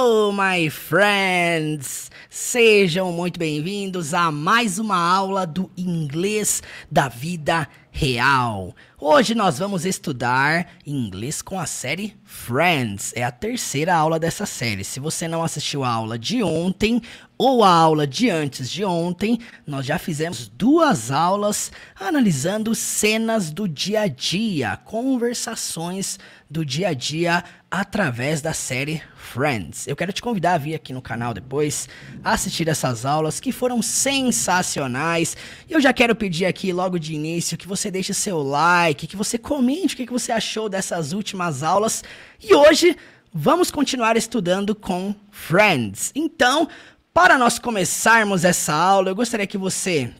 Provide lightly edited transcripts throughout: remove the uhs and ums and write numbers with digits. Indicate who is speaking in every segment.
Speaker 1: Hello, my friends! Sejam muito bem-vindos a mais uma aula do inglês da vida real. Hoje nós vamos estudar inglês com a série Friends. É a terceira aula dessa série. Se você não assistiu a aula de ontem ou a aula de antes de ontem, nós já fizemos duas aulas analisando cenas do dia a dia, conversações do dia a dia através da série Friends. Eu quero te convidar a vir aqui no canal depois, assistir essas aulas que foram sensacionais. Eu já quero pedir aqui logo de início que você deixe seu like, que você comente o que você achou dessas últimas aulas. E hoje vamos continuar estudando com Friends. Então, para nós começarmos essa aula, eu gostaria que você,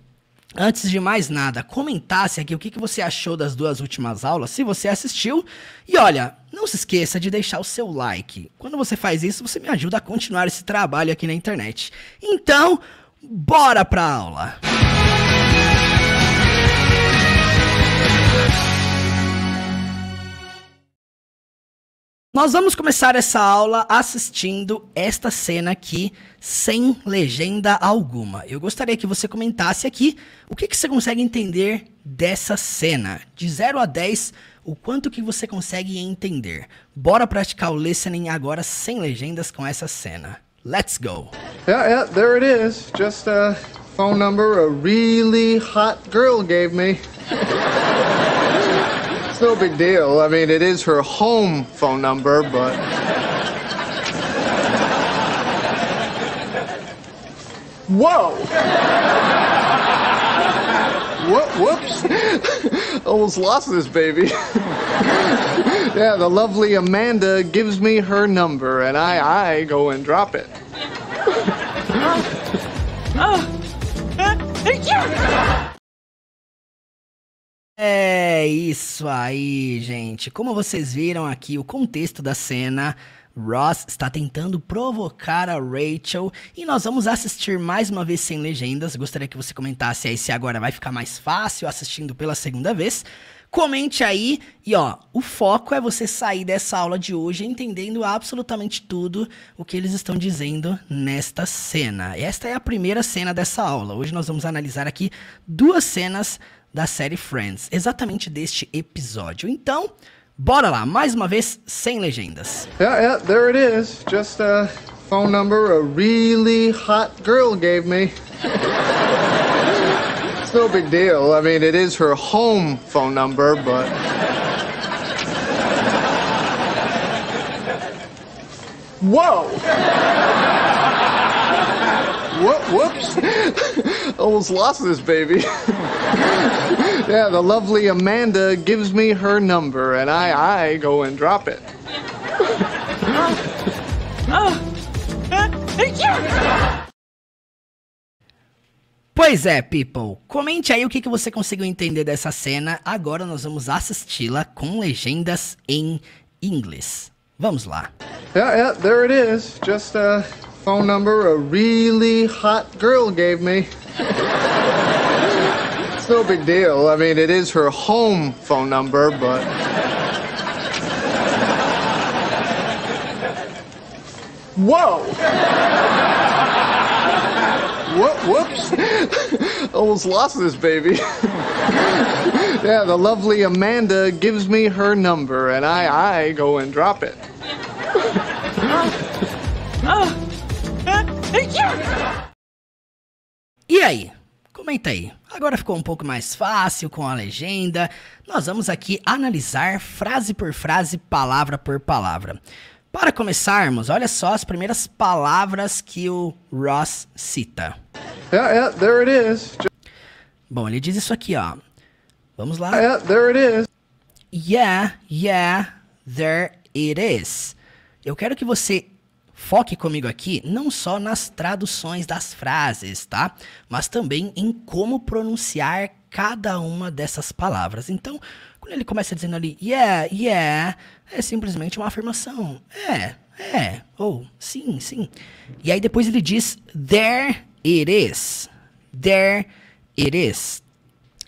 Speaker 1: antes de mais nada, comentasse aqui o que você achou das duas últimas aulas, se você assistiu. E olha, não se esqueça de deixar o seu like. Quando você faz isso, você me ajuda a continuar esse trabalho aqui na internet. Então, bora pra aula! Nós vamos começar essa aula assistindo esta cena aqui, sem legenda alguma. Eu gostaria que você comentasse aqui o que você consegue entender dessa cena. De 0 a 10, o quanto que você consegue entender. Bora praticar o listening agora sem legendas com essa cena. Let's go!
Speaker 2: Yeah, there it is. Just a phone number a really hot girl gave me. It's no big deal. I mean, it is her home phone number, but... Whoa! Whoops! Almost lost this baby. Yeah, the lovely Amanda gives me her number, and I go and drop it.
Speaker 1: É isso aí, gente. Como vocês viram aqui, o contexto da cena, Ross está tentando provocar a Rachel e nós vamos assistir mais uma vez sem legendas. Gostaria que você comentasse aí se agora vai ficar mais fácil assistindo pela segunda vez. Comente aí e ó, o foco é você sair dessa aula de hoje entendendo absolutamente tudo o que eles estão dizendo nesta cena. Esta é a primeira cena dessa aula. Hoje nós vamos analisar aqui duas cenas da série Friends, exatamente deste episódio. Então, bora lá, mais uma vez, sem legendas.
Speaker 2: Yeah, there it is. Just a phone number a really hot girl gave me. It's no big deal. I mean, it is her home phone number, but... Whoa! Whoops! Almost lost this baby. Yeah, the lovely Amanda gives me her number, and I go and drop it.
Speaker 1: Pois é, people. Comente aí o que você conseguiu entender dessa cena. Agora nós vamos assisti-la com legendas em inglês. Vamos lá.
Speaker 2: Yeah, there it is. Just a phone number a really hot girl gave me. It's no big deal. I mean, it is her home phone number, but... Whoa! Whoops! Almost lost this baby. Yeah, the lovely Amanda gives me her number, and I go and drop it.
Speaker 1: E aí? Comenta aí. Agora ficou um pouco mais fácil com a legenda. Nós vamos aqui analisar frase por frase, palavra por palavra. Para começarmos, olha só as primeiras palavras que o Ross cita.
Speaker 2: Yeah, there it is.
Speaker 1: Bom, ele diz isso aqui, ó. Vamos lá.
Speaker 2: Yeah, there it is.
Speaker 1: Yeah, there it is. Eu quero que você foque comigo aqui não só nas traduções das frases, tá? Mas também em como pronunciar cada uma dessas palavras. Então, quando ele começa dizendo ali, yeah, é simplesmente uma afirmação. Ou sim. E aí depois ele diz, there it is. There it is.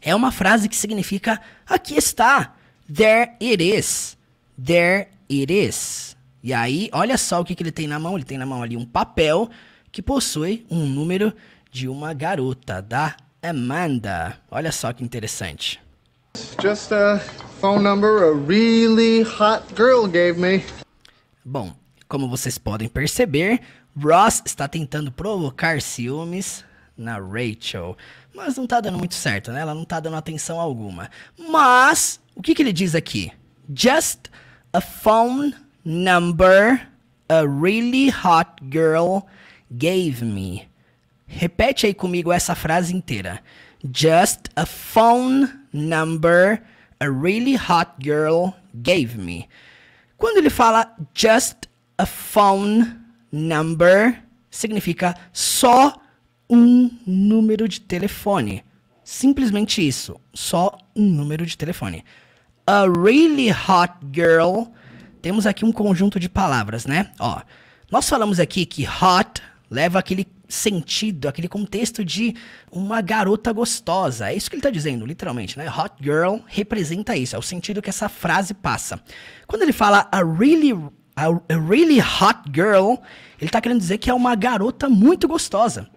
Speaker 1: É uma frase que significa, aqui está. There it is. There it is. E aí, olha só o que ele tem na mão. Ele tem na mão ali um papel que possui um número de uma garota, da Amanda. Olha só que interessante.
Speaker 2: Just a phone number a really hot girl gave me.
Speaker 1: Bom, como vocês podem perceber, Ross está tentando provocar ciúmes na Rachel. Mas não tá dando muito certo, né? Ela não tá dando atenção alguma. Mas, o que ele diz aqui? Just a phone number a really hot girl gave me. Repete aí comigo essa frase inteira. Just a phone number a really hot girl gave me. Quando ele fala just a phone number, significa só um número de telefone. Simplesmente isso. Só um número de telefone. A really hot girl. Temos aqui um conjunto de palavras, né? Ó, nós falamos aqui que hot leva aquele sentido, aquele contexto de uma garota gostosa. É isso que ele está dizendo, literalmente, né? Hot girl representa isso. É o sentido que essa frase passa. Quando ele fala a really hot girl, ele está querendo dizer que é uma garota muito gostosa.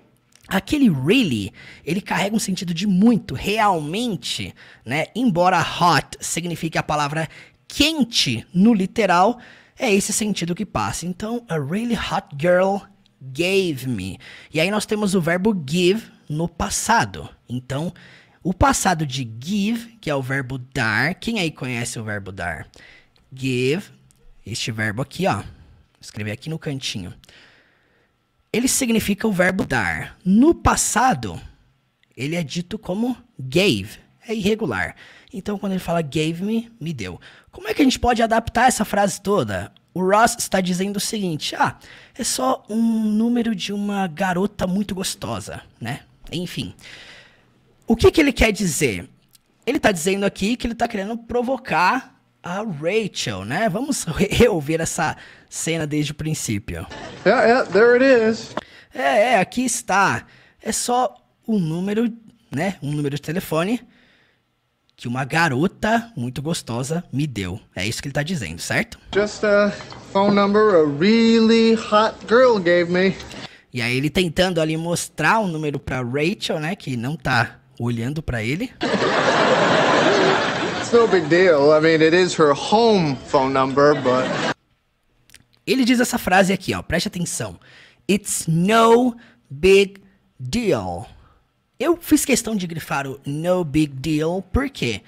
Speaker 1: Aquele really, ele carrega um sentido de muito, realmente, né? Embora hot signifique a palavra quente no literal, é esse sentido que passa. Então, a really hot girl gave me. E aí nós temos o verbo give no passado. Então, o passado de give, que é o verbo dar. Quem aí conhece o verbo dar? Give, este verbo aqui, ó. Vou escrever aqui no cantinho. Ele significa o verbo dar. No passado, ele é dito como gave. É irregular. Então, quando ele fala gave me, me deu. Como é que a gente pode adaptar essa frase toda? O Ross está dizendo o seguinte, é só um número de uma garota muito gostosa, né? Enfim. O que ele quer dizer? Ele está dizendo aqui que ele está querendo provocar a Rachel, né? Vamos reouvir essa cena desde o princípio.
Speaker 2: Yeah, there it is.
Speaker 1: Aqui está. É só um número, né? Um número de telefone que uma garota muito gostosa me deu. É isso que ele tá dizendo, certo?
Speaker 2: Just a phone number a really hot girl gave me.
Speaker 1: E aí ele tentando ali mostrar um número pra Rachel, né? Que não tá olhando pra ele.
Speaker 2: It's no big deal. I mean, it is her home phone number, but...
Speaker 1: Ele diz essa frase aqui, ó. Preste atenção. It's no big deal. Eu fiz questão de grifar o no big deal, porque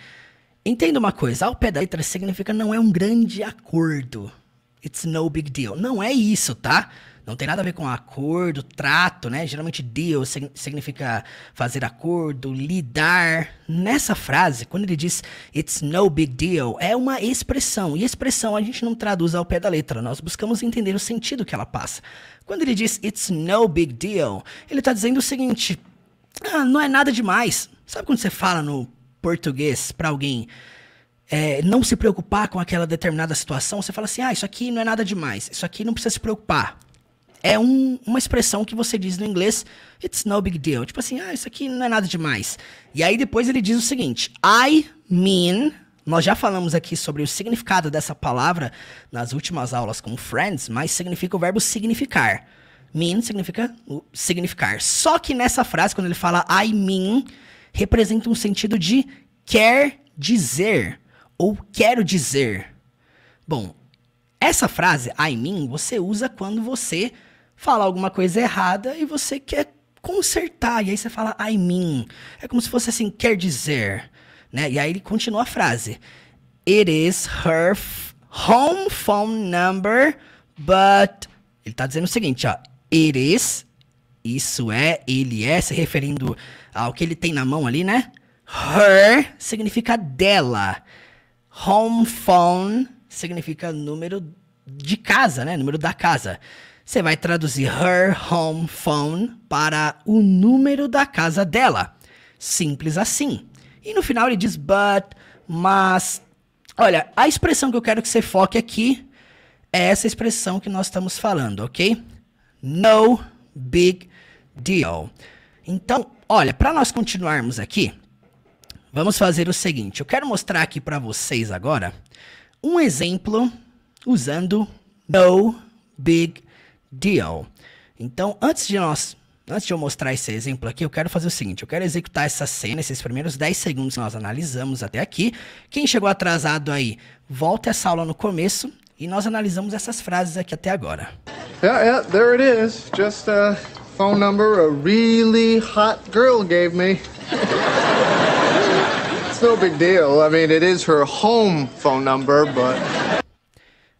Speaker 1: entenda uma coisa, ao pé da letra significa não é um grande acordo. It's no big deal. Não é isso, tá? Não tem nada a ver com acordo, trato, né? Geralmente deal significa fazer acordo, lidar. Nessa frase, quando ele diz it's no big deal, é uma expressão. E expressão a gente não traduz ao pé da letra, nós buscamos entender o sentido que ela passa. Quando ele diz it's no big deal, ele está dizendo o seguinte... não é nada demais. Sabe quando você fala no português pra alguém não se preocupar com aquela determinada situação? Você fala assim, isso aqui não é nada demais. Isso aqui não precisa se preocupar. É uma expressão que você diz no inglês, it's no big deal. Tipo assim, isso aqui não é nada demais. E aí depois ele diz o seguinte, I mean... Nós já falamos aqui sobre o significado dessa palavra nas últimas aulas com Friends, mas significa o verbo significar. Mean significa significar. Só que nessa frase, quando ele fala I mean, representa um sentido de quer dizer ou quero dizer. Bom, essa frase I mean você usa quando você fala alguma coisa errada e você quer consertar. E aí você fala I mean. É como se fosse assim, quer dizer. Né? E aí ele continua a frase. It is her home phone number, but... Ele está dizendo o seguinte, ó. It is, isso é, ele é, se referindo ao que ele tem na mão ali, né? Her significa dela. Home phone significa número de casa, né? Número da casa. Você vai traduzir her home phone para o número da casa dela. Simples assim. E no final ele diz but, mas... Olha, a expressão que eu quero que você foque aqui é essa expressão que nós estamos falando, ok? No big deal. Então, olha, para nós continuarmos aqui, vamos fazer o seguinte. Eu quero mostrar aqui para vocês agora um exemplo usando no big deal. Então, antes de eu mostrar esse exemplo aqui, eu quero fazer o seguinte, eu quero executar essa cena, esses primeiros 10 segundos que nós analisamos até aqui. Quem chegou atrasado aí, volta essa aula no começo e nós analisamos essas frases aqui até agora.
Speaker 2: Yeah, there it is. Just a phone number a really hot girl gave me. It's no big deal. I mean, it is her home phone number, but...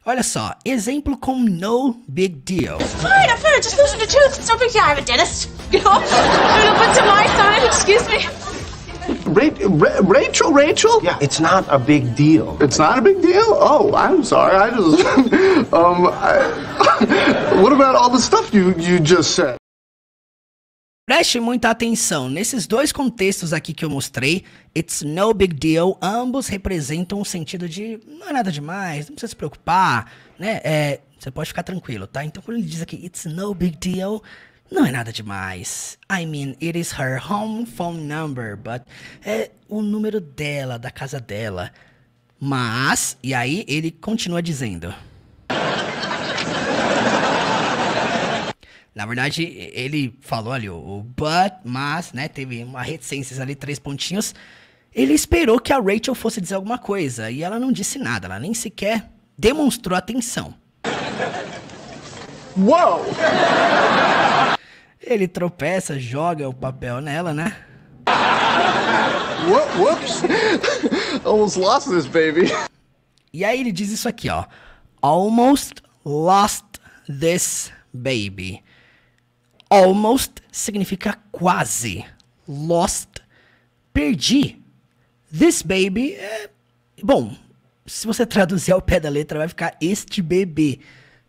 Speaker 1: Olha só, exemplo com no big deal.
Speaker 3: I'm fine. Just losing a tooth. It's no big deal. I have a dentist. You know? But to my son, excuse me.
Speaker 2: Rachel?
Speaker 4: Yeah, it's not a big deal.
Speaker 2: It's not a big deal? Oh, I'm sorry. I just... what about all the stuff you just said?
Speaker 1: Preste muita atenção, nesses dois contextos aqui que eu mostrei, it's no big deal, ambos representam um sentido de não é nada demais, não precisa se preocupar, né? Você pode ficar tranquilo, tá? Então quando ele diz aqui, it's no big deal, não é nada demais. I mean, it is her home phone number, but é o número dela, da casa dela. Mas, e aí ele continua dizendo... Na verdade, ele falou ali o but, mas, né, teve uma reticências ali, 3 pontinhos. Ele esperou que a Rachel fosse dizer alguma coisa, e ela não disse nada, ela nem sequer demonstrou atenção.
Speaker 2: Uou!
Speaker 1: Ele tropeça, joga o papel nela, né?
Speaker 2: Whoops! Almost lost this baby.
Speaker 1: E aí ele diz isso aqui, ó. Almost lost this baby. Almost significa quase. Lost, perdi. This baby é... Bom, se você traduzir ao pé da letra, vai ficar este bebê.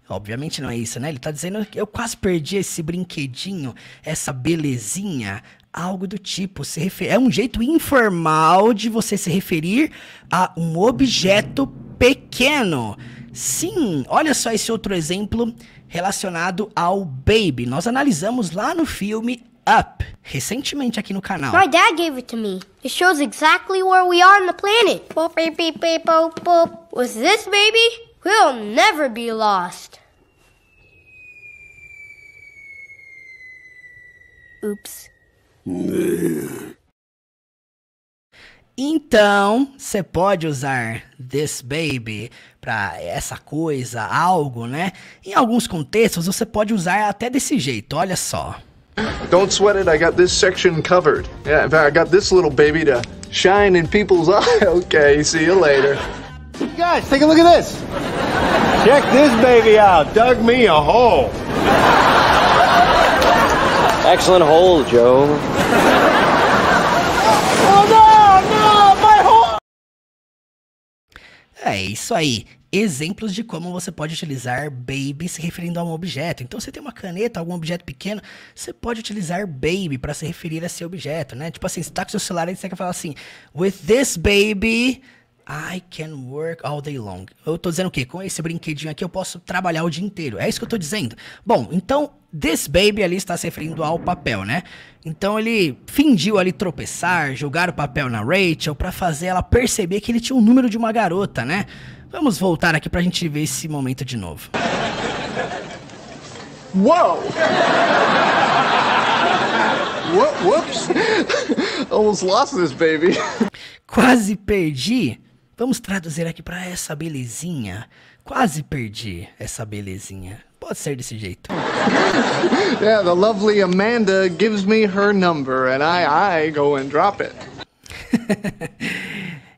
Speaker 1: Obviamente não é isso, né? Ele tá dizendo que eu quase perdi esse brinquedinho, essa belezinha, algo do tipo. É um jeito informal de você se referir a um objeto pequeno. Sim, olha só esse outro exemplo relacionado ao baby. Nós analisamos lá no filme Up, recentemente aqui no canal.
Speaker 5: My dad gave it to me. It shows exactly where we are on the planet. Boop, beep, beep, beep, boop, boop. With this baby, we'll never be lost. Oops.
Speaker 1: Então, você pode usar this baby para essa coisa, algo, né? Em alguns contextos, você pode usar até desse jeito, olha só.
Speaker 2: Don't sweat it, I got this section covered. Yeah, in fact, I got this little baby to shine in people's eyes. Okay, see you later.
Speaker 4: Guys, take a look at this. Check this baby out. Dug me a hole.
Speaker 6: Excellent hole, Joe.
Speaker 1: É isso aí, exemplos de como você pode utilizar baby se referindo a um objeto. Então, você tem uma caneta, algum objeto pequeno, você pode utilizar baby para se referir a esse objeto, né? Tipo assim, você tá com seu celular e você quer falar assim, with this baby, I can work all day long. Eu tô dizendo o quê? Com esse brinquedinho aqui eu posso trabalhar o dia inteiro. É isso que eu tô dizendo. Bom, então, this baby ali está se referindo ao papel, né? Então ele fingiu ali tropeçar, jogar o papel na Rachel pra fazer ela perceber que ele tinha o número de uma garota, né? Vamos voltar aqui pra gente ver esse momento de novo.
Speaker 2: Whoa! Whoops! Almost lost this baby.
Speaker 1: Quase perdi. Vamos traduzir aqui pra essa belezinha. Quase perdi essa belezinha. Pode ser desse jeito.
Speaker 2: Yeah, the lovely Amanda gives me her number and I go and drop it.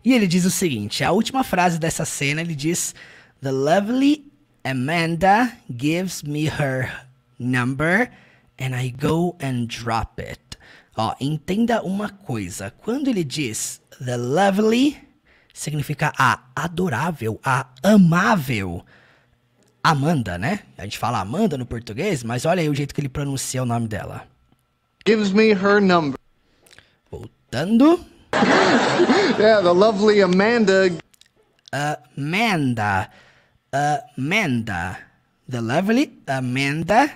Speaker 1: E ele diz o seguinte, a última frase dessa cena, ele diz, the lovely Amanda gives me her number and I go and drop it. Ó, entenda uma coisa, quando ele diz the lovely, significa a adorável, a amável Amanda, né? A gente fala Amanda no português, mas olha aí o jeito que ele pronuncia o nome dela.
Speaker 2: Gives me her number.
Speaker 1: Voltando.
Speaker 2: Yeah, the lovely Amanda.
Speaker 1: Amanda. The lovely Amanda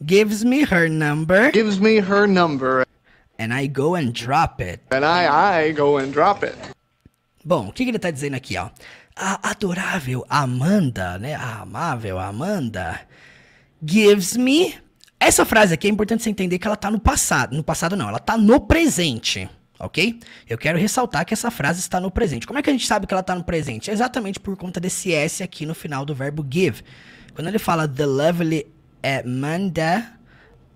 Speaker 1: gives me her number.
Speaker 2: Gives me her number.
Speaker 1: And I go and drop it.
Speaker 2: And I go and drop it.
Speaker 1: Bom, o que ele tá dizendo aqui, ó? a adorável Amanda, né? A amável Amanda gives me... Essa frase aqui é importante você entender que ela tá no passado. No passado não, ela tá no presente, ok? Eu quero ressaltar que essa frase está no presente. Como é que a gente sabe que ela tá no presente? Exatamente por conta desse S aqui no final do verbo give. Quando ele fala the lovely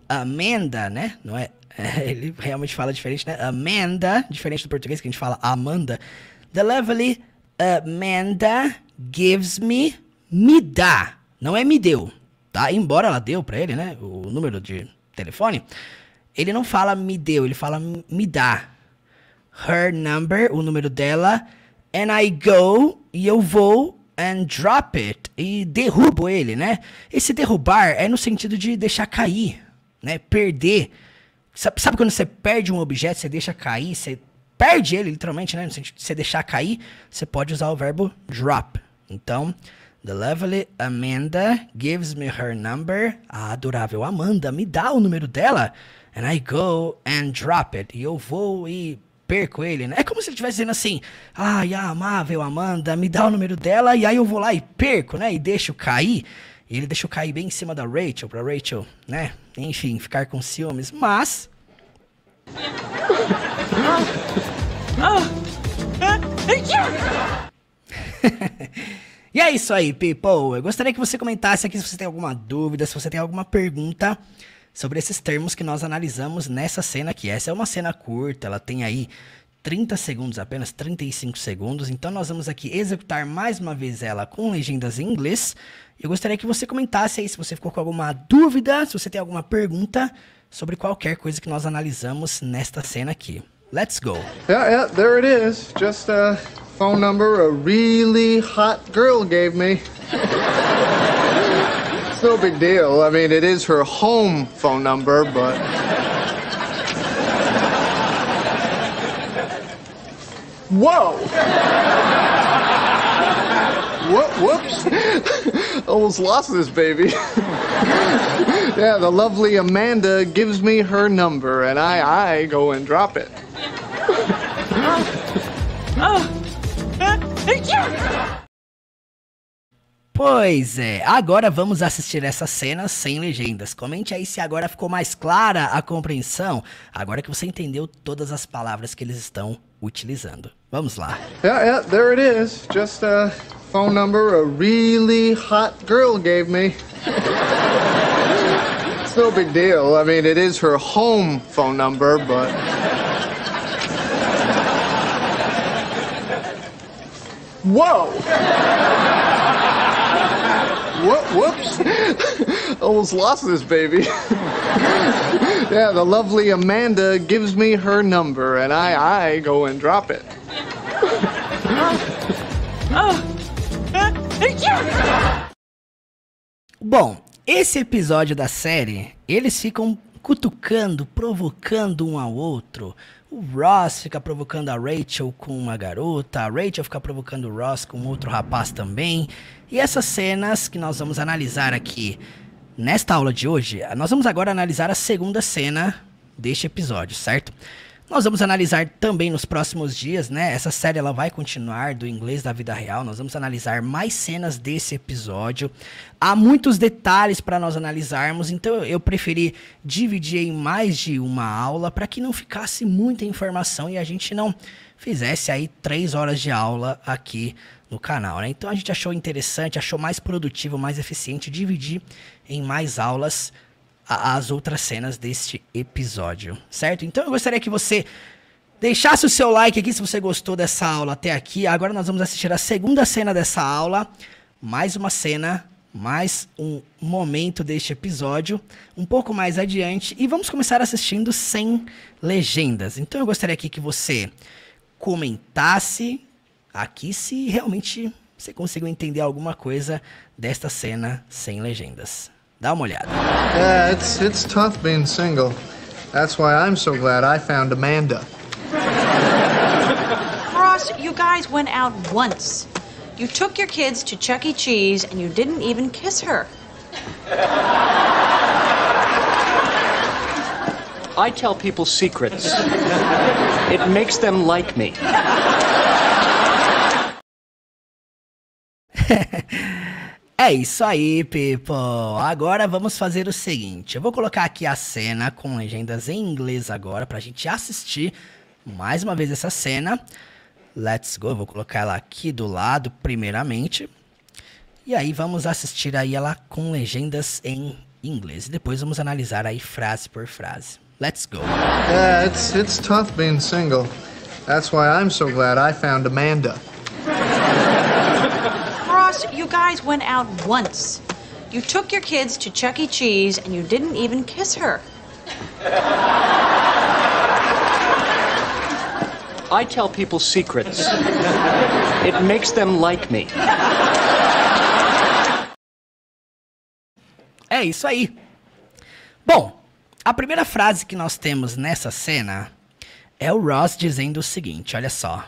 Speaker 1: Amanda, né? Não é? Ele realmente fala diferente, né? Amanda, diferente do português que a gente fala Amanda. The lovely Amanda gives me dá. Não é me deu, tá? Embora ela deu pra ele, né? O número de telefone. Ele não fala me deu, ele fala me dá. Her number, o número dela. And I go, e eu vou, and drop it. E derrubo ele, né? Esse derrubar é no sentido de deixar cair, né? Perder. Sabe quando você perde um objeto, você deixa cair, você perde ele literalmente, né? No sentido de você deixar cair, você pode usar o verbo drop. Então, the lovely Amanda gives me her number. A adorável Amanda me dá o número dela. And I go and drop it. E eu vou e perco ele, né? É como se ele estivesse dizendo assim, ai, a amável Amanda me dá o número dela, e aí eu vou lá e perco, né? E deixo cair. E ele deixou cair bem em cima da Rachel, pra Rachel, né? Enfim, ficar com ciúmes. Mas... E é isso aí, people. Eu gostaria que você comentasse aqui se você tem alguma dúvida, se você tem alguma pergunta sobre esses termos que nós analisamos nessa cena aqui. Essa é uma cena curta, ela tem aí 30 segundos, apenas 35 segundos. Então nós vamos aqui executar mais uma vez ela com legendas em inglês. Eu gostaria que você comentasse aí se você ficou com alguma dúvida, se você tem alguma pergunta sobre qualquer coisa que nós analisamos nesta cena aqui. Let's go.
Speaker 2: Yeah, there it is. Just a phone number a really hot girl gave me. It's no big deal. I mean, it is her home phone number, but... Whoa! Whoops! Almost lost this baby. Yeah, the lovely Amanda gives me her number, and I go and drop it.
Speaker 1: Pois é, agora vamos assistir essa cena sem legendas. Comente aí se agora ficou mais clara a compreensão, agora que você entendeu todas as palavras que eles estão utilizando. Vamos lá.
Speaker 2: Yeah, there it is. Just a phone number a really hot girl gave me. It's no big deal. I mean, it is her home phone number, but... Whoa! Whoops! Almost lost this baby. Yeah, the lovely Amanda gives me her number, and I go and drop it.
Speaker 1: Bom, esse episódio da série, eles ficam cutucando, provocando um ao outro. O Ross fica provocando a Rachel com uma garota, a Rachel fica provocando o Ross com outro rapaz também. E essas cenas que nós vamos analisar aqui nesta aula de hoje, nós vamos agora analisar a segunda cena deste episódio, certo? Nós vamos analisar também nos próximos dias, né? Essa série ela vai continuar do inglês da vida real. Nós vamos analisar mais cenas desse episódio. Há muitos detalhes para nós analisarmos, então eu preferi dividir em mais de uma aula para que não ficasse muita informação e a gente não fizesse aí 3 horas de aula aqui no canal, né? Então a gente achou interessante, achou mais produtivo, mais eficiente dividir em mais aulas as outras cenas deste episódio, certo? Então eu gostaria que você deixasse o seu like aqui se você gostou dessa aula até aqui. Agora nós vamos assistir a segunda cena dessa aula, mais uma cena, mais um momento deste episódio, um pouco mais adiante, e vamos começar assistindo sem legendas. Então eu gostaria aqui que você comentasse aqui se realmente você conseguiu entender alguma coisa desta cena sem legendas. Dá uma olhada.
Speaker 2: Yeah, it's tough being single. That's why I'm so glad I found Amanda.
Speaker 7: Ross, you guys went out once. You took your kids to Chuck E. Cheese and you didn't even kiss her.
Speaker 8: I tell people secrets. It makes them like me.
Speaker 1: É isso aí, people. Agora vamos fazer o seguinte. Eu vou colocar aqui a cena com legendas em inglês agora pra gente assistir mais uma vez essa cena. Let's go. Eu vou colocar ela aqui do lado primeiramente. E aí vamos assistir aí ela com legendas em inglês. E depois vamos analisar aí frase por frase. Let's go.
Speaker 2: Yeah, it's tough being single. That's why I'm so glad I found Amanda.
Speaker 7: Ross, you guys went out once. You took your kids to Chuck E. Cheese and you didn't even kiss her.
Speaker 8: I tell people secrets. It makes them like me.
Speaker 1: É isso aí. Bom, a primeira frase que nós temos nessa cena é o Ross dizendo o seguinte, olha só.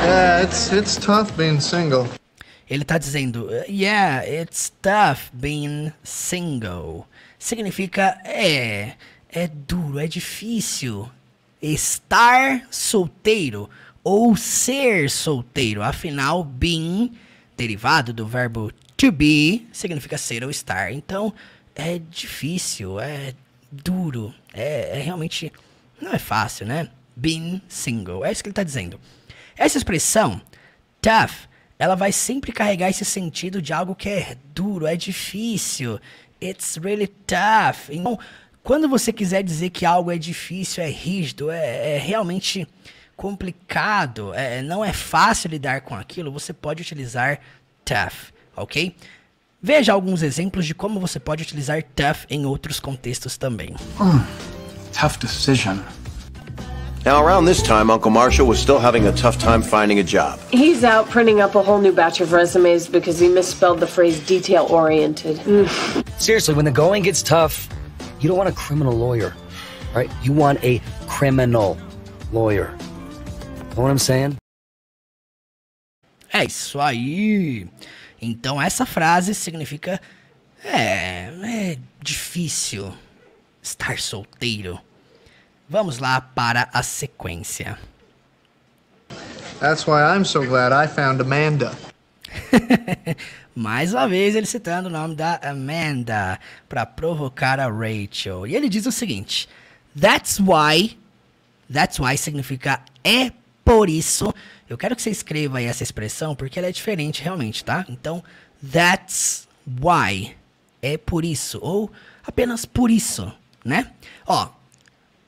Speaker 2: Yeah, it's tough being single.
Speaker 1: Ele tá dizendo, yeah, it's tough being single. Significa, é duro, é difícil estar solteiro ou ser solteiro. Afinal, being, derivado do verbo to be, significa ser ou estar. Então, é difícil, é duro, é realmente, não é fácil, né? Being single, é isso que ele tá dizendo. Essa expressão, tough, ela vai sempre carregar esse sentido de algo que é duro, é difícil. It's really tough. Então, quando você quiser dizer que algo é difícil, é rígido, é realmente complicado, não é fácil lidar com aquilo, você pode utilizar tough, ok? Veja alguns exemplos de como você pode utilizar tough em outros contextos também.
Speaker 9: Tough decision.
Speaker 6: Now, around this time, Uncle Marshall was still having a tough time finding a job.
Speaker 10: He's out printing up a whole new batch of resumes because he misspelled the phrase detail-oriented.
Speaker 11: Seriously, when the going gets tough, you don't want a criminal lawyer, right? You want a criminal lawyer. Know what I'm saying?
Speaker 1: É isso aí. Então, essa frase significa é difícil estar solteiro. Vamos lá para a sequência.
Speaker 2: That's why I'm so glad I found Amanda.
Speaker 1: Mais uma vez ele citando o nome da Amanda para provocar a Rachel. E ele diz o seguinte: That's why significa é por isso. Eu quero que você escreva aí essa expressão porque ela é diferente realmente, tá? Então, that's why é por isso ou apenas por isso, né? Ó,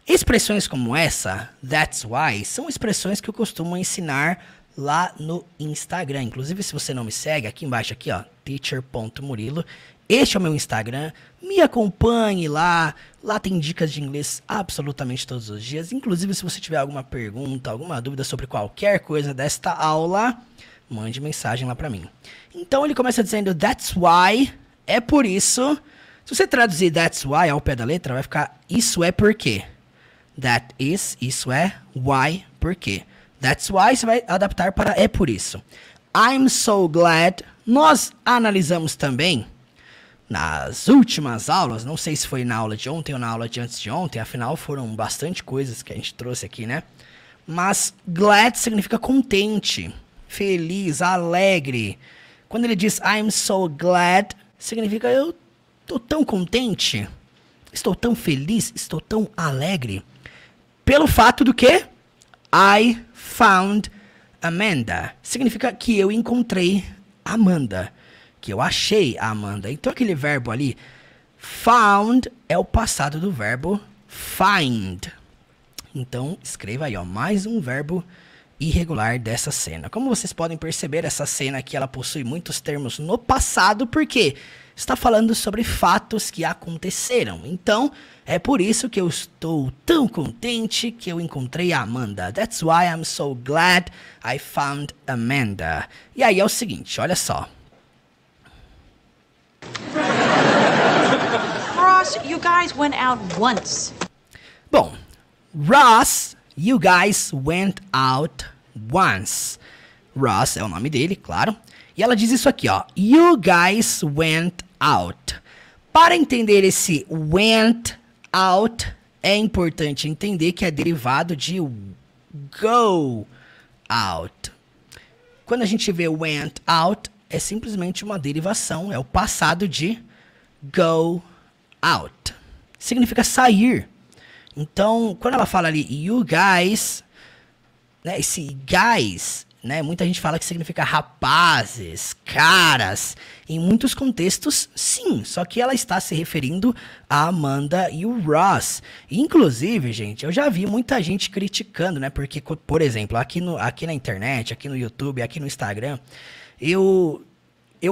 Speaker 1: expressões como essa, that's why, são expressões que eu costumo ensinar lá no Instagram. Inclusive, se você não me segue, aqui embaixo, aqui, ó, teacher.murilo. Este é o meu Instagram. Me acompanhe lá. Lá tem dicas de inglês absolutamente todos os dias. Inclusive, se você tiver alguma pergunta, alguma dúvida sobre qualquer coisa desta aula, mande mensagem lá pra mim. Então, ele começa dizendo, that's why, é por isso. Se você traduzir that's why ao pé da letra, vai ficar isso é porque. That is, isso é, why, por quê. That's why, você vai adaptar para é por isso. I'm so glad. Nós analisamos também, nas últimas aulas, não sei se foi na aula de ontem ou na aula de antes de ontem, afinal foram bastante coisas que a gente trouxe aqui, né? Mas glad significa contente, feliz, alegre. Quando ele diz I'm so glad, significa eu tô tão contente, estou tão feliz, estou tão alegre. Pelo fato do que I found Amanda. Significa que eu encontrei Amanda. Que eu achei a Amanda. Então aquele verbo ali, found, é o passado do verbo find. Então escreva aí, ó, mais um verbo irregular dessa cena. Como vocês podem perceber, essa cena aqui ela possui muitos termos no passado, porque está falando sobre fatos que aconteceram. Então, é por isso que eu estou tão contente que eu encontrei a Amanda. That's why I'm so glad I found Amanda. E aí é o seguinte, olha só.
Speaker 7: Ross, you guys went out once.
Speaker 1: Bom, Ross, you guys went out once. Ross é o nome dele, claro. E ela diz isso aqui, ó. You guys went out. Para entender esse went out, é importante entender que é derivado de go out. Quando a gente vê went out, é simplesmente uma derivação, é o passado de go out. Significa sair. Então, quando ela fala ali, you guys, né, esse guys, né, muita gente fala que significa rapazes, caras. Em muitos contextos, sim. Só que ela está se referindo a Amanda e o Ross. Inclusive, gente, eu já vi muita gente criticando, né? Porque, por exemplo, aqui na internet, aqui no YouTube, aqui no Instagram, eu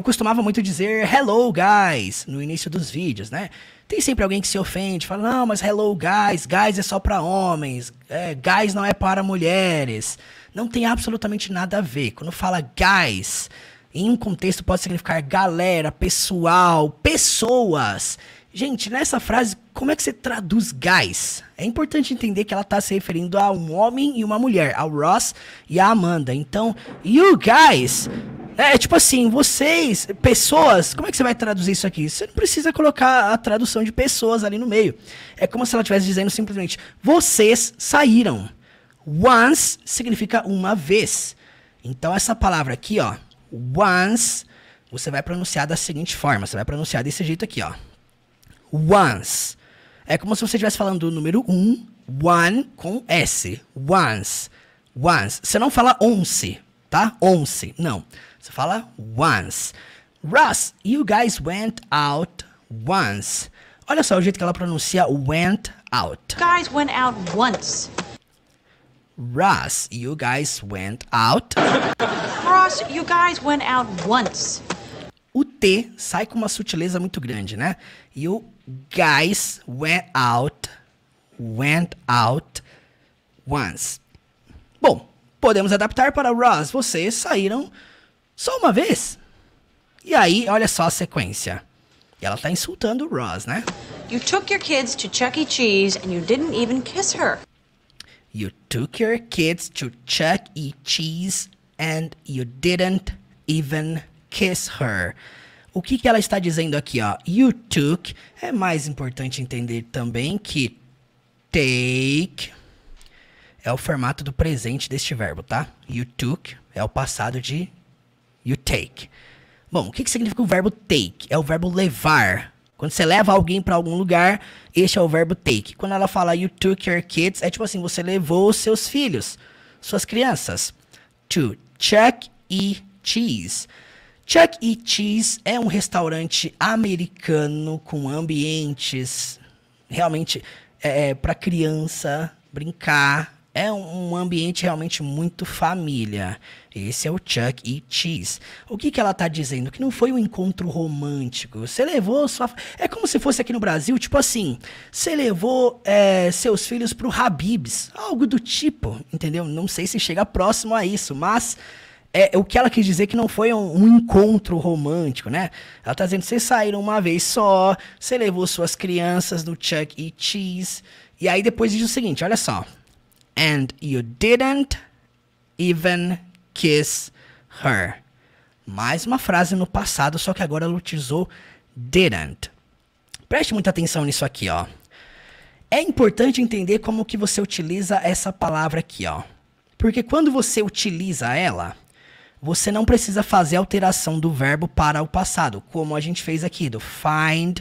Speaker 1: costumava muito dizer hello, guys, no início dos vídeos, né? Tem sempre alguém que se ofende, fala, não, mas hello, guys é só para homens, guys não é para mulheres. Não tem absolutamente nada a ver. Quando fala guys, em um contexto pode significar galera, pessoal, pessoas. Gente, nessa frase, como é que você traduz guys? É importante entender que ela está se referindo a um homem e uma mulher, ao Ross e a Amanda. Então, you guys, é tipo assim, vocês, pessoas, como é que você vai traduzir isso aqui? Você não precisa colocar a tradução de pessoas ali no meio. É como se ela estivesse dizendo simplesmente, vocês saíram. Once significa uma vez. Então, essa palavra aqui, ó, once, você vai pronunciar da seguinte forma. Você vai pronunciar desse jeito aqui, ó. Once. É como se você estivesse falando do número 1, one com S. Once. Once. Você não fala once, tá? Once. Não. Você fala once. Ross, you guys went out once. Olha só o jeito que ela pronuncia went out.
Speaker 7: Guys went out once.
Speaker 1: Ross, you guys went out.
Speaker 7: Ross, you guys went out once.
Speaker 1: O T sai com uma sutileza muito grande, né? E o guys went out once. Bom, podemos adaptar para Ross. Vocês saíram só uma vez. E aí, olha só a sequência. E ela tá insultando o Ross, né?
Speaker 7: You took your kids to Chuck E. Cheese and you didn't even kiss her.
Speaker 1: You took your kids to Chuck E. Cheese and you didn't even kiss her. O que ela está dizendo aqui, ó? You took. É mais importante entender também que take é o formato do presente deste verbo, tá? You took é o passado de you take. Bom, o que significa o verbo take? É o verbo levar. Quando você leva alguém para algum lugar, este é o verbo take. Quando ela fala you took your kids, é tipo assim, você levou os seus filhos, suas crianças, to Chuck E. Cheese. Chuck E. Cheese é um restaurante americano com ambientes realmente para criança brincar. É um ambiente realmente muito família. Esse é o Chuck E. Cheese. O que ela tá dizendo? Que não foi um encontro romântico. Você levou sua... É como se fosse aqui no Brasil, tipo assim, você levou seus filhos pro Habib's. Algo do tipo, entendeu? Não sei se chega próximo a isso, mas... o que ela quis dizer que não foi um encontro romântico, né? Ela tá dizendo que vocês saíram uma vez só, você levou suas crianças no Chuck E. Cheese. E aí depois diz o seguinte, olha só. And you didn't even kiss her. Mais uma frase no passado, só que agora ela utilizou didn't. Preste muita atenção nisso aqui, ó. É importante entender como que você utiliza essa palavra aqui, ó. Porque quando você utiliza ela, você não precisa fazer alteração do verbo para o passado, como a gente fez aqui do find,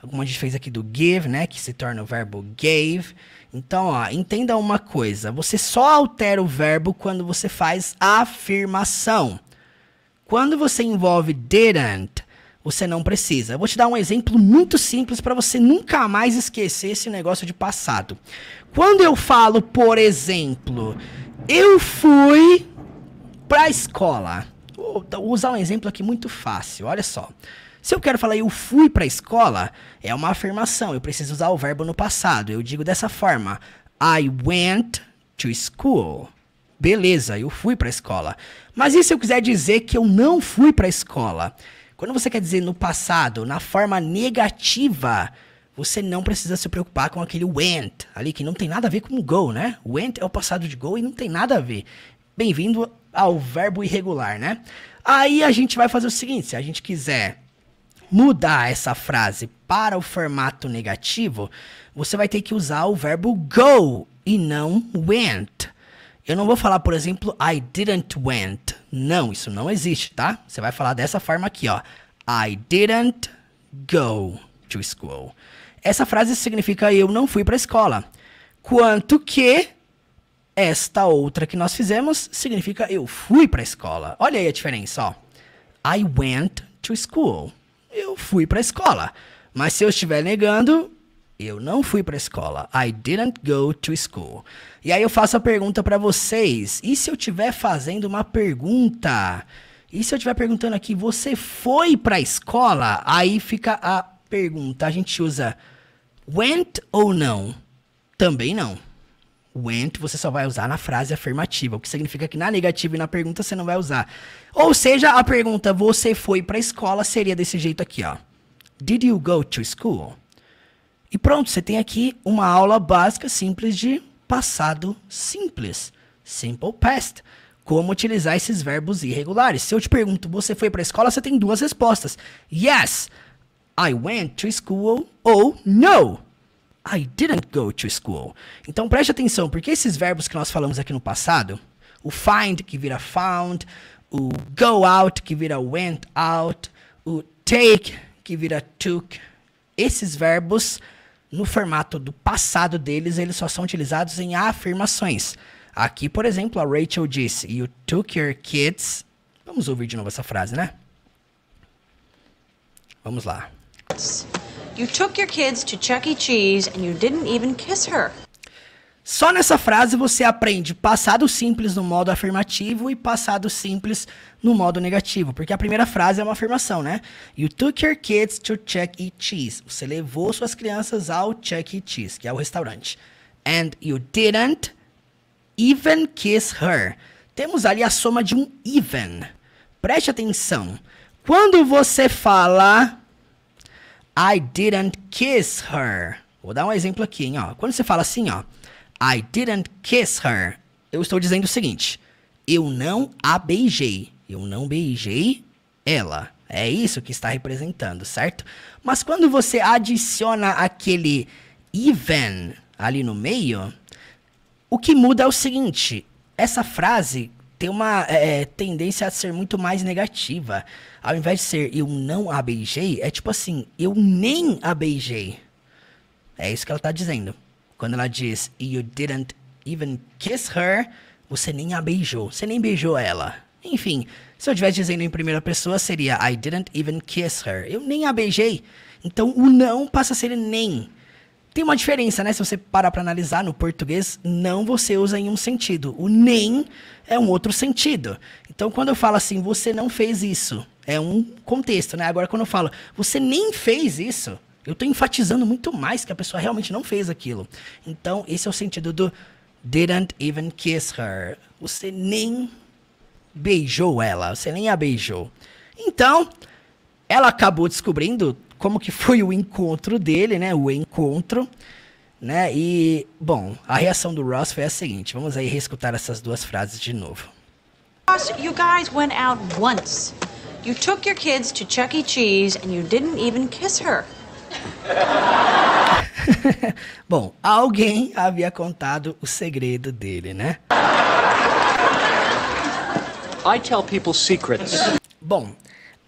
Speaker 1: como a gente fez aqui do give, né, que se torna o verbo gave. Então, ó, entenda uma coisa, você só altera o verbo quando você faz a afirmação. Quando você envolve didn't, você não precisa. Eu vou te dar um exemplo muito simples para você nunca mais esquecer esse negócio de passado. Quando eu falo, por exemplo, eu fui para a escola. Vou usar um exemplo aqui muito fácil, olha só. Se eu quero falar eu fui para a escola, é uma afirmação, eu preciso usar o verbo no passado. Eu digo dessa forma, I went to school. Beleza, eu fui para a escola. Mas e se eu quiser dizer que eu não fui para a escola? Quando você quer dizer no passado, na forma negativa, você não precisa se preocupar com aquele went, ali que não tem nada a ver com go, né? Went é o passado de go e não tem nada a ver. Bem-vindo ao verbo irregular, né? Aí a gente vai fazer o seguinte, se a gente quiser mudar essa frase para o formato negativo, você vai ter que usar o verbo go e não went. Eu não vou falar, por exemplo, I didn't went. Não, isso não existe, tá? Você vai falar dessa forma aqui, ó. I didn't go to school. Essa frase significa eu não fui para a escola. Quanto que esta outra que nós fizemos significa eu fui para a escola. Olha aí a diferença, ó. I went to school. Eu fui para a escola. Mas se eu estiver negando, eu não fui para a escola. I didn't go to school. E aí eu faço a pergunta para vocês. E se eu estiver fazendo uma pergunta? E se eu estiver perguntando aqui, você foi para a escola? Aí fica a pergunta. A gente usa went ou não? Também não. Went você só vai usar na frase afirmativa, o que significa que na negativa e na pergunta você não vai usar. Ou seja, a pergunta você foi para a escola seria desse jeito aqui, ó. Did you go to school? E pronto, você tem aqui uma aula básica simples de passado simples. Simple past. Como utilizar esses verbos irregulares. Se eu te pergunto, você foi para a escola, você tem duas respostas. Yes, I went to school ou no, I didn't go to school. Então preste atenção, porque esses verbos que nós falamos aqui no passado, o find que vira found, o go out que vira went out, o take que vira took, esses verbos no formato do passado deles, eles só são utilizados em afirmações. Aqui, por exemplo, a Rachel disse, you took your kids... Vamos ouvir de novo essa frase, né? Vamos lá.
Speaker 7: You took your kids to Chuck E. Cheese and you didn't even kiss her.
Speaker 1: Só nessa frase você aprende passado simples no modo afirmativo e passado simples no modo negativo. Porque a primeira frase é uma afirmação, né? You took your kids to Chuck E. Cheese. Você levou suas crianças ao Chuck E. Cheese, que é o restaurante. And you didn't even kiss her. Temos ali a soma de um even. Preste atenção. Quando você fala I didn't kiss her. Vou dar um exemplo aqui, hein, ó. Quando você fala assim, ó, I didn't kiss her, eu estou dizendo o seguinte, eu não a beijei. Eu não beijei ela. É isso que está representando, certo? Mas quando você adiciona aquele even ali no meio, o que muda é o seguinte, essa frase tem uma tendência a ser muito mais negativa. Ao invés de ser eu não a beijei, é tipo assim, eu nem a beijei. É isso que ela está dizendo. Quando ela diz, you didn't even kiss her, você nem a beijou. Você nem beijou ela. Enfim, se eu estivesse dizendo em primeira pessoa, seria I didn't even kiss her. Eu nem a beijei. Então, o não passa a ser nem. Tem uma diferença, né? Se você parar para analisar no português, não você usa em um sentido. O nem é um outro sentido. Então, quando eu falo assim, você não fez isso, é um contexto, né? Agora, quando eu falo, você nem fez isso, eu estou enfatizando muito mais que a pessoa realmente não fez aquilo. Então, esse é o sentido do didn't even kiss her. Você nem beijou ela, você nem a beijou. Então, ela acabou descobrindo como que foi o encontro dele, né? O encontro, né? E, bom, a reação do Ross foi a seguinte. Vamos aí reescutar essas duas frases de novo.
Speaker 7: Ross, you guys went out once. You took your kids to Chuck E. Cheese and you didn't even kiss her.
Speaker 1: Bom, alguém havia contado o segredo dele, né?
Speaker 8: I tell people secrets.
Speaker 1: Bom,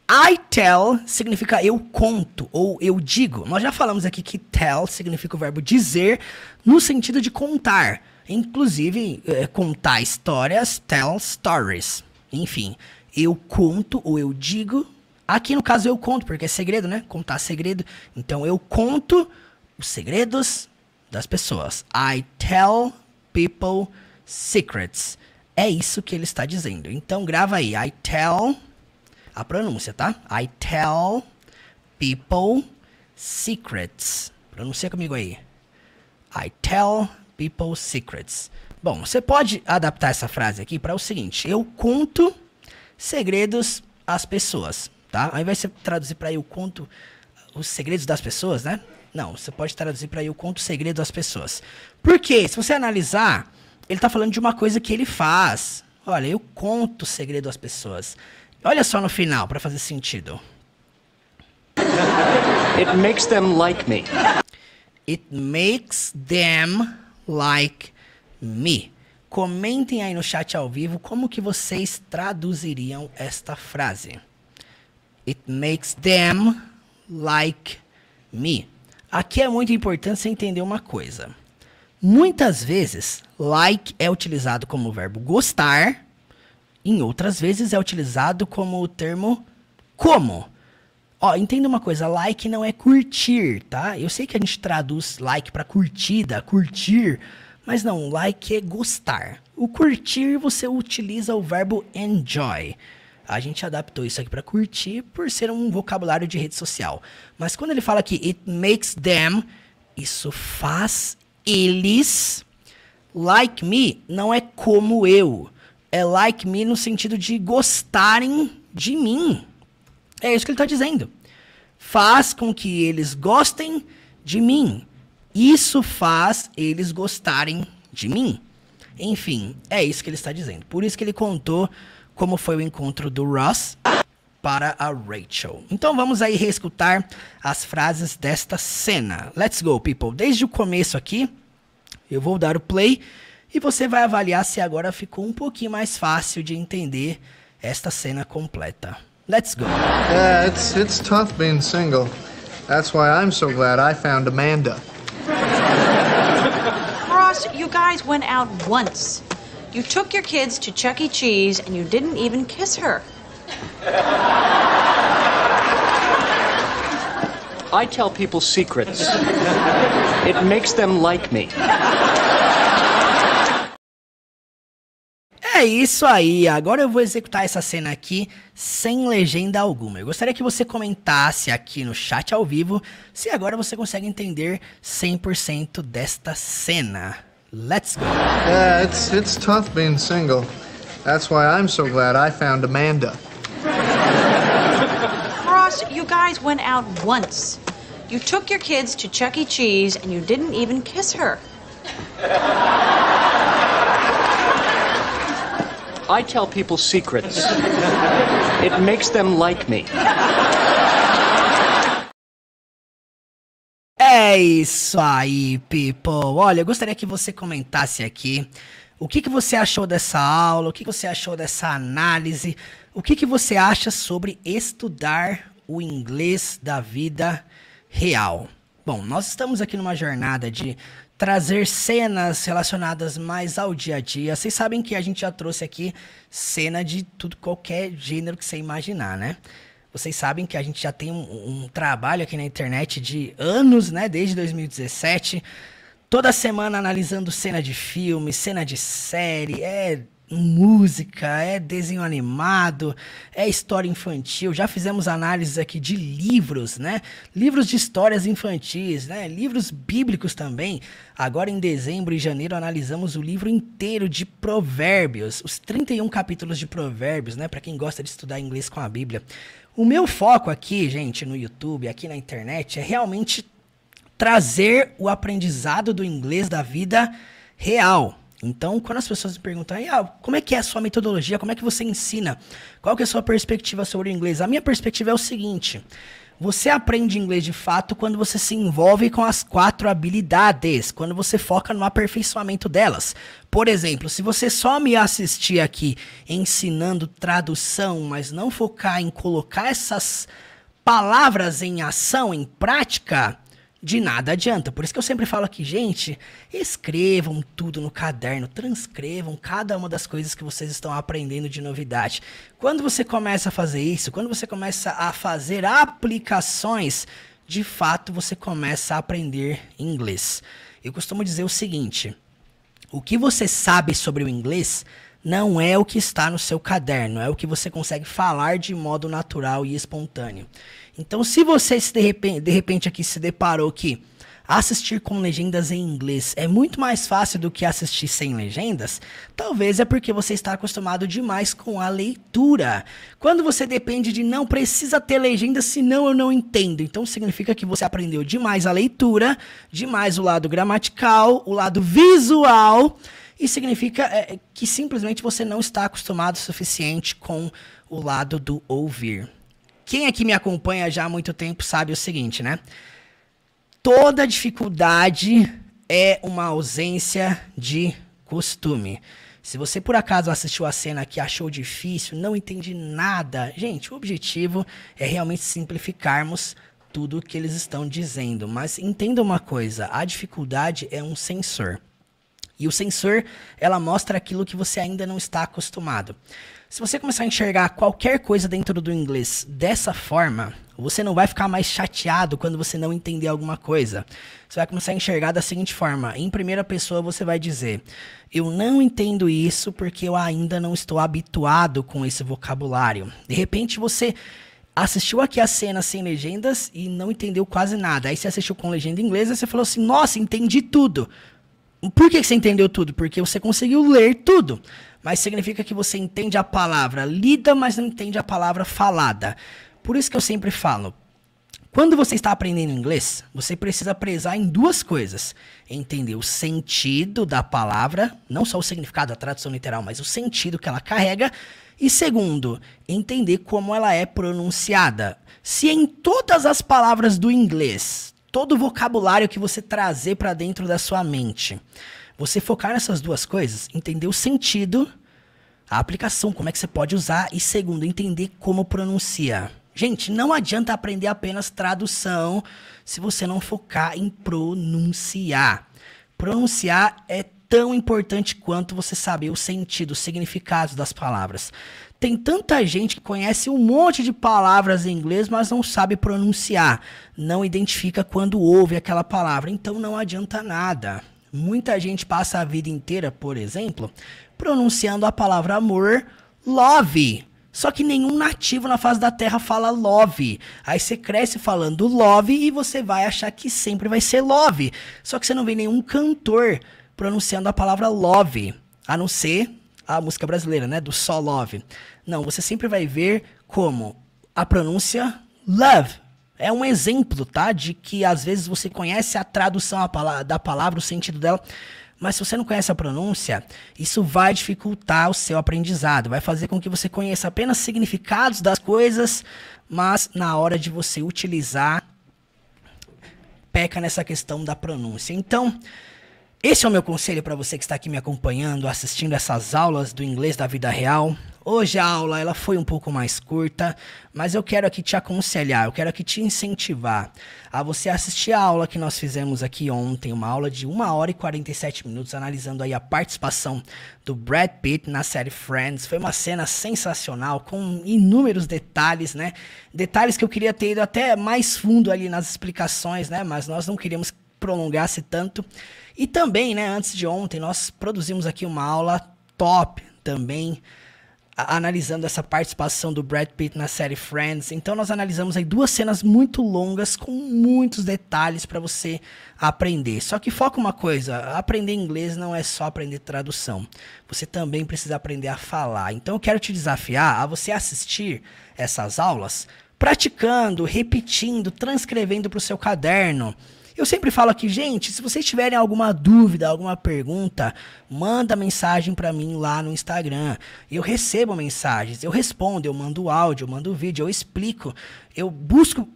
Speaker 1: I tell significa eu conto ou eu digo. Nós já falamos aqui que tell significa o verbo dizer no sentido de contar. Inclusive, contar histórias, tell stories. Enfim, eu conto ou eu digo. Aqui no caso eu conto, porque é segredo, né? Contar segredo. Então eu conto os segredos das pessoas. I tell people secrets. É isso que ele está dizendo. Então grava aí. I tell... A pronúncia, tá? I tell people secrets. Pronuncia comigo aí. I tell people secrets. Bom, você pode adaptar essa frase aqui para o seguinte. Eu conto segredos às pessoas, tá? Ao invés de você traduzir para eu conto os segredos das pessoas, né? Não, você pode traduzir para eu conto o segredo das pessoas. Por quê? Se você analisar, ele está falando de uma coisa que ele faz. Olha, eu conto o segredo às pessoas. Olha só no final, para fazer sentido.
Speaker 8: It makes them like me.
Speaker 1: It makes them like me. Comentem aí no chat ao vivo como que vocês traduziriam esta frase. It makes them like me. Aqui é muito importante você entender uma coisa. Muitas vezes, like é utilizado como verbo gostar, em outras vezes é utilizado como o termo como. Ó, entenda uma coisa, like não é curtir, tá? Eu sei que a gente traduz like para curtida, curtir, mas não, like é gostar. O curtir você utiliza o verbo enjoy. A gente adaptou isso aqui para curtir por ser um vocabulário de rede social. Mas quando ele fala que it makes them, isso faz eles. Like me não é como eu. É like me no sentido de gostarem de mim. É isso que ele está dizendo. Faz com que eles gostem de mim. Isso faz eles gostarem de mim. Enfim, é isso que ele está dizendo. Por isso que ele contou como foi o encontro do Ross para a Rachel. Então vamos aí reescutar as frases desta cena. Let's go, people. Desde o começo aqui, eu vou dar o play e você vai avaliar se agora ficou um pouquinho mais fácil de entender esta cena completa. Let's go.
Speaker 2: Yeah, it's tough being single. That's why I'm so glad I found Amanda.
Speaker 7: Ross, you guys went out once. You took your kids to Chuck E. Cheese and you didn't even kiss her.
Speaker 8: I tell people secrets. It makes them like me.
Speaker 1: É isso aí, agora eu vou executar essa cena aqui sem legenda alguma. Eu gostaria que você comentasse aqui no chat ao vivo se agora você consegue entender 100% desta cena. Let's go.
Speaker 2: Yeah, it's tough being single. That's why I'm so glad I found Amanda.
Speaker 7: Ross, you guys went out once. You took your kids to Chuck E. Cheese and you didn't even kiss her.
Speaker 8: I tell people secrets. It makes them like me.
Speaker 1: É isso aí, people. Olha, eu gostaria que você comentasse aqui o que você achou dessa aula, o que você achou dessa análise, o que você acha sobre estudar o inglês da vida real. Bom, nós estamos aqui numa jornada de trazer cenas relacionadas mais ao dia a dia. Vocês sabem que a gente já trouxe aqui cena de tudo, qualquer gênero que você imaginar, né? Vocês sabem que a gente já tem um trabalho aqui na internet de anos, né? Desde 2017. Toda semana analisando cena de filme, cena de série, música, é desenho animado, é história infantil. Já fizemos análises aqui de livros, né? Livros de histórias infantis, né? Livros bíblicos também. Agora em dezembro e janeiro analisamos o livro inteiro de Provérbios, os 31 capítulos de Provérbios, né? Para quem gosta de estudar inglês com a Bíblia. O meu foco aqui, gente, no YouTube, aqui na internet, é realmente trazer o aprendizado do inglês da vida real. Então, quando as pessoas me perguntam, como é que é a sua metodologia, como é que você ensina, qual que é a sua perspectiva sobre o inglês? A minha perspectiva é o seguinte: você aprende inglês de fato quando você se envolve com as 4 habilidades, quando você foca no aperfeiçoamento delas. Por exemplo, se você só me assistir aqui ensinando tradução, mas não focar em colocar essas palavras em ação, em prática, de nada adianta. Por isso que eu sempre falo aqui, gente, escrevam tudo no caderno, transcrevam cada uma das coisas que vocês estão aprendendo de novidade. Quando você começa a fazer isso, quando você começa a fazer aplicações, de fato você começa a aprender inglês. Eu costumo dizer o seguinte: o que você sabe sobre o inglês não é o que está no seu caderno, é o que você consegue falar de modo natural e espontâneo. Então, se você de repente aqui se deparou que assistir com legendas em inglês é muito mais fácil do que assistir sem legendas, talvez é porque você está acostumado demais com a leitura. Quando você depende de não precisa ter legenda, senão eu não entendo. Então significa que você aprendeu demais a leitura, demais o lado gramatical, o lado visual, e significa que simplesmente você não está acostumado o suficiente com o lado do ouvir. Quem aqui me acompanha já há muito tempo sabe o seguinte, né? Toda dificuldade é uma ausência de costume. Se você por acaso assistiu a cena que achou difícil, não entende nada, gente, o objetivo é realmente simplificarmos tudo o que eles estão dizendo. Mas entenda uma coisa, a dificuldade é um sensor. E o sensor, ela mostra aquilo que você ainda não está acostumado. Se você começar a enxergar qualquer coisa dentro do inglês dessa forma, você não vai ficar mais chateado quando você não entender alguma coisa. Você vai começar a enxergar da seguinte forma. Em primeira pessoa você vai dizer: eu não entendo isso porque eu ainda não estou habituado com esse vocabulário. De repente você assistiu aqui a cena sem legendas e não entendeu quase nada. Aí você assistiu com legenda inglesa e você falou assim: nossa, entendi tudo. Por que você entendeu tudo? Porque você conseguiu ler tudo. Mas significa que você entende a palavra lida, mas não entende a palavra falada. Por isso que eu sempre falo, quando você está aprendendo inglês, você precisa prezar em duas coisas. Entender o sentido da palavra, não só o significado, a tradução literal, mas o sentido que ela carrega. E segundo, entender como ela é pronunciada. Se em todas as palavras do inglês, todo o vocabulário que você trazer para dentro da sua mente, você focar nessas duas coisas, entender o sentido, a aplicação, como é que você pode usar, e segundo, entender como pronuncia. Gente, não adianta aprender apenas tradução se você não focar em pronunciar. Pronunciar é tão importante quanto você saber o sentido, o significado das palavras. Tem tanta gente que conhece um monte de palavras em inglês, mas não sabe pronunciar. Não identifica quando ouve aquela palavra. Então não adianta nada. Muita gente passa a vida inteira, por exemplo, pronunciando a palavra amor, love. Só que nenhum nativo na face da terra fala love. Aí você cresce falando love e você vai achar que sempre vai ser love. Só que você não vê nenhum cantor pronunciando a palavra love, a não ser a música brasileira, né, do só love. Não, você sempre vai ver como a pronúncia love. É um exemplo, tá, de que às vezes você conhece a tradução da palavra, o sentido dela, mas se você não conhece a pronúncia, isso vai dificultar o seu aprendizado, vai fazer com que você conheça apenas significados das coisas, mas na hora de você utilizar, peca nessa questão da pronúncia. Então, esse é o meu conselho para você que está aqui me acompanhando, assistindo essas aulas do inglês da vida real. Hoje a aula ela foi um pouco mais curta, mas eu quero aqui te aconselhar, eu quero aqui te incentivar a você assistir a aula que nós fizemos aqui ontem, uma aula de 1 hora e 47 minutos, analisando aí a participação do Brad Pitt na série Friends. Foi uma cena sensacional, com inúmeros detalhes, né? Detalhes que eu queria ter ido até mais fundo ali nas explicações, né? Mas nós não queríamos que prolongasse tanto. E também, né, antes de ontem, nós produzimos aqui uma aula top também, analisando essa participação do Brad Pitt na série Friends. Então nós analisamos aí 2 cenas muito longas, com muitos detalhes para você aprender. Só que foca uma coisa, aprender inglês não é só aprender tradução. Você também precisa aprender a falar. Então eu quero te desafiar a você assistir essas aulas, praticando, repetindo, transcrevendo para o seu caderno. Eu sempre falo aqui, gente, se vocês tiverem alguma dúvida, alguma pergunta, manda mensagem para mim lá no Instagram. Eu recebo mensagens, eu respondo, eu mando áudio, eu mando vídeo, eu explico. Eu busco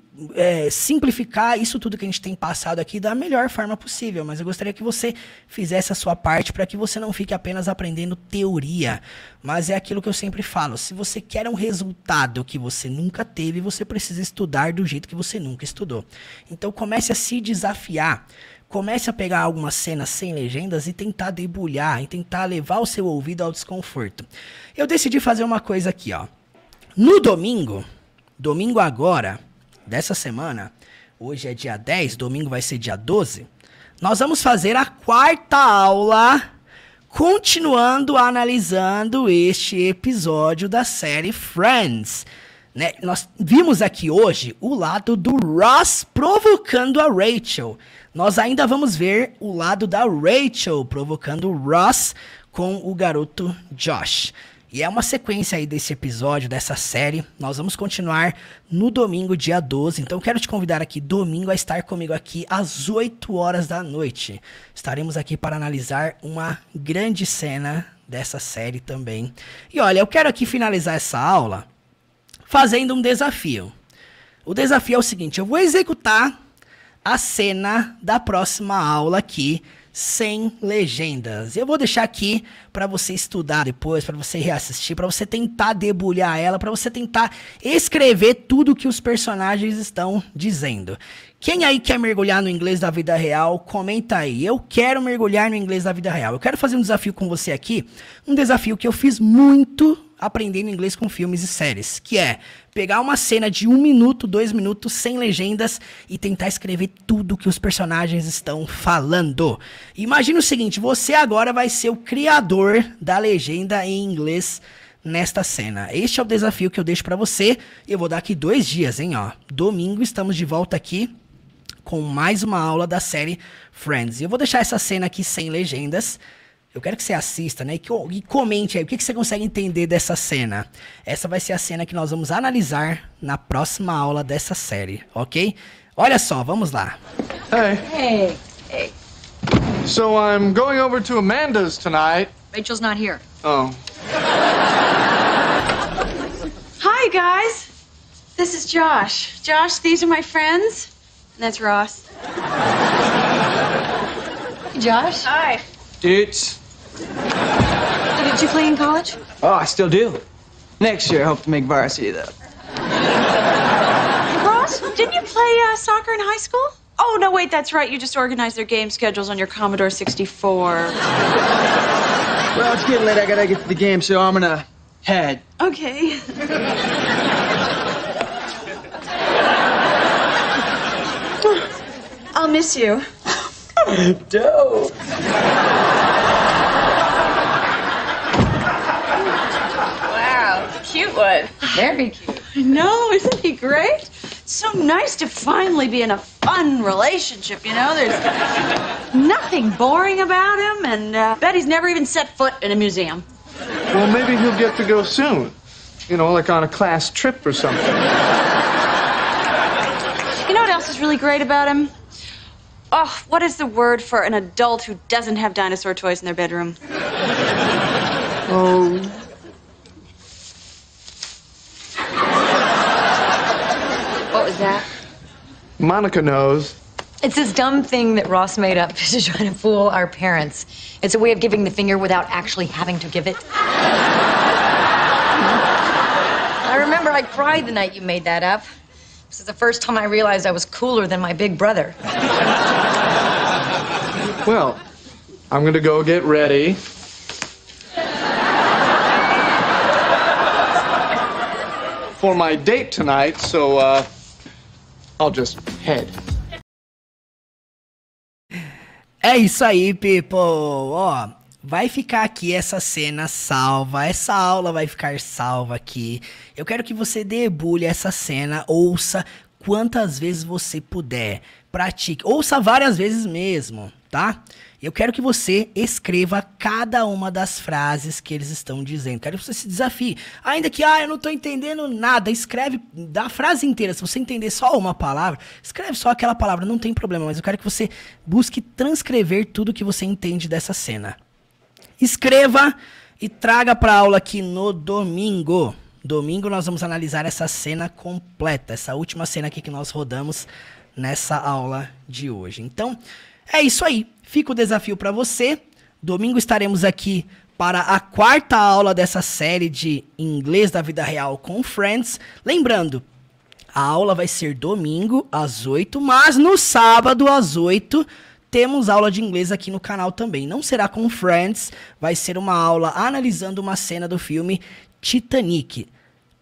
Speaker 1: simplificar isso tudo que a gente tem passado aqui da melhor forma possível. Mas eu gostaria que você fizesse a sua parte para que você não fique apenas aprendendo teoria. Mas é aquilo que eu sempre falo, se você quer um resultado que você nunca teve, você precisa estudar do jeito que você nunca estudou. Então comece a se desafiar. Comece a pegar algumas cenas sem legendas e tentar debulhar, e tentar levar o seu ouvido ao desconforto. Eu decidi fazer uma coisa aqui, ó. No domingo agora, dessa semana, hoje é dia 10, domingo vai ser dia 12, nós vamos fazer a 4ª aula, continuando analisando este episódio da série Friends. Né? Nós vimos aqui hoje o lado do Ross provocando a Rachel. Nós ainda vamos ver o lado da Rachel provocando o Ross com o garoto Josh. E é uma sequência aí desse episódio, dessa série. Nós vamos continuar no domingo, dia 12. Então, quero te convidar aqui domingo a estar comigo aqui às 8 horas da noite. Estaremos aqui para analisar uma grande cena dessa série também. E olha, eu quero aqui finalizar essa aula fazendo um desafio. O desafio é o seguinte, eu vou executar a cena da próxima aula aqui sem legendas. Eu vou deixar aqui para você estudar depois, para você reassistir, para você tentar debulhar ela, para você tentar escrever tudo que os personagens estão dizendo. Quem aí quer mergulhar no inglês da vida real, comenta aí. Eu quero mergulhar no inglês da vida real. Eu quero fazer um desafio com você aqui, um desafio que eu fiz muito aprendendo inglês com filmes e séries, que é pegar uma cena de 1 minuto, 2 minutos, sem legendas e tentar escrever tudo que os personagens estão falando. Imagina o seguinte, você agora vai ser o criador da legenda em inglês nesta cena. Este é o desafio que eu deixo pra você. Eu vou dar aqui 2 dias, hein, ó. Domingo estamos de volta aqui com mais uma aula da série Friends. Eu vou deixar essa cena aqui sem legendas. Eu quero que você assista, né? E comente aí o que você consegue entender dessa cena. Essa vai ser a cena que nós vamos analisar na próxima aula dessa série, ok? Olha só, vamos lá.
Speaker 2: Hey.
Speaker 3: Hey.
Speaker 2: So I'm going over to Amanda's tonight.
Speaker 3: Rachel's not here.
Speaker 2: Oh.
Speaker 7: Hi, guys. This is Josh. Josh, these are my friends. And that's Ross.
Speaker 3: Hey, Josh.
Speaker 7: Hi.
Speaker 8: Dudes.
Speaker 7: Did you play in college?
Speaker 8: Oh, I still do. Next year, I hope to make varsity, though.
Speaker 7: Ross, didn't you play soccer in high school? Oh, no, wait, that's right. You just organized their game schedules on your Commodore 64.
Speaker 8: Well, it's getting late. I gotta get to the game, so I'm gonna head.
Speaker 7: Okay. I'll miss you.
Speaker 8: Dope.
Speaker 3: Wow, cute one. Very cute.
Speaker 7: I know, isn't he great? It's so nice to finally be in a fun relationship, you know? There's nothing boring about him, and Betty's never even set foot in a museum.
Speaker 2: Well, maybe he'll get to go soon. You know, like on a class trip or something.
Speaker 7: You know what else is really great about him? Oh, what is the word for an adult who doesn't have dinosaur toys in their bedroom?
Speaker 2: Oh.
Speaker 3: What was that?
Speaker 2: Monica knows.
Speaker 12: It's this dumb thing that Ross made up to try to fool our parents. It's a way of giving the finger without actually having to give it. I remember I cried the night you made that up. This is the first time I realized I was cooler than my big brother.
Speaker 2: Well, I'm gonna go get ready. For my date tonight, so, I'll just head.
Speaker 1: É isso aí, people. Ó, vai ficar aqui essa cena salva. Essa aula vai ficar salva aqui. Eu quero que você debulhe essa cena, ouça quantas vezes você puder. Pratique, ouça várias vezes mesmo, tá? Eu quero que você escreva cada uma das frases que eles estão dizendo. Quero que você se desafie. Ainda que, eu não tô entendendo nada, escreve da frase inteira. Se você entender só uma palavra, escreve só aquela palavra, não tem problema. Mas eu quero que você busque transcrever tudo que você entende dessa cena. Escreva e traga pra aula aqui no domingo. Domingo nós vamos analisar essa cena completa, essa última cena aqui que nós rodamos nessa aula de hoje. Então, é isso aí. Fica o desafio para você. Domingo estaremos aqui para a 4ª aula dessa série de inglês da vida real com Friends. Lembrando, a aula vai ser domingo às 8, mas no sábado às 8 temos aula de inglês aqui no canal também. Não será com Friends, vai ser uma aula analisando uma cena do filme Titanic.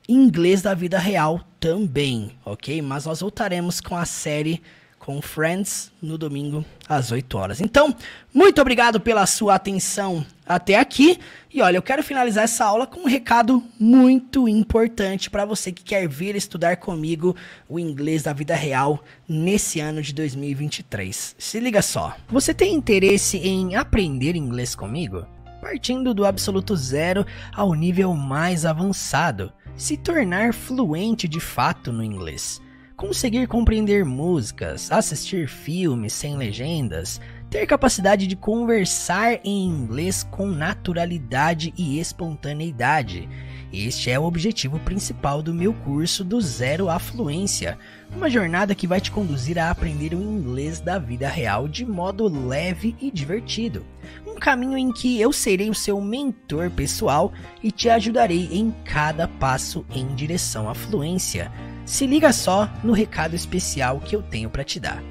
Speaker 1: Inglês da vida real também, ok? Mas nós voltaremos com a série com Friends no domingo às 8 horas. Então, muito obrigado pela sua atenção até aqui. E olha, eu quero finalizar essa aula com um recado muito importante para você que quer vir estudar comigo o inglês da vida real nesse ano de 2023. Se liga só. Você tem interesse em aprender inglês comigo? Partindo do absoluto zero ao nível mais avançado. Se tornar fluente de fato no inglês. Conseguir compreender músicas, assistir filmes sem legendas, ter capacidade de conversar em inglês com naturalidade e espontaneidade, Este é o objetivo principal do meu curso do Zero à Fluência, uma jornada que vai te conduzir a aprender o inglês da vida real de modo leve e divertido. Um caminho em que eu serei o seu mentor pessoal e te ajudarei em cada passo em direção à fluência. Se liga só no recado especial que eu tenho para te dar.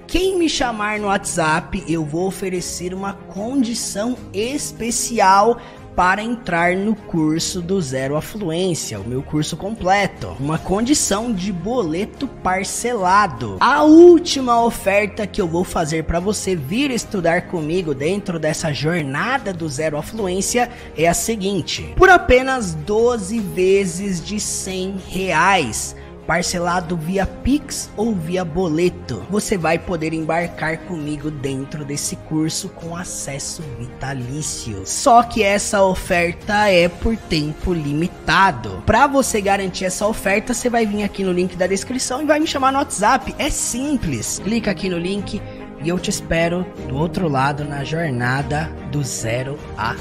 Speaker 1: Quem me chamar no WhatsApp, eu vou oferecer uma condição especial para entrar no curso do Zero à Fluência, o meu curso completo. Uma condição de boleto parcelado. A última oferta que eu vou fazer para você vir estudar comigo dentro dessa jornada do Zero à Fluência é a seguinte: por apenas 12 vezes de R$100, parcelado via Pix ou via boleto, você vai poder embarcar comigo dentro desse curso com acesso vitalício. Só que essa oferta é por tempo limitado. Para você garantir essa oferta, você vai vir aqui no link da descrição e vai me chamar no WhatsApp. É simples. Clica aqui no link e eu te espero do outro lado na jornada do Zero à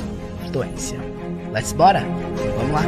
Speaker 1: Fluência. Let's bora? Vamos lá.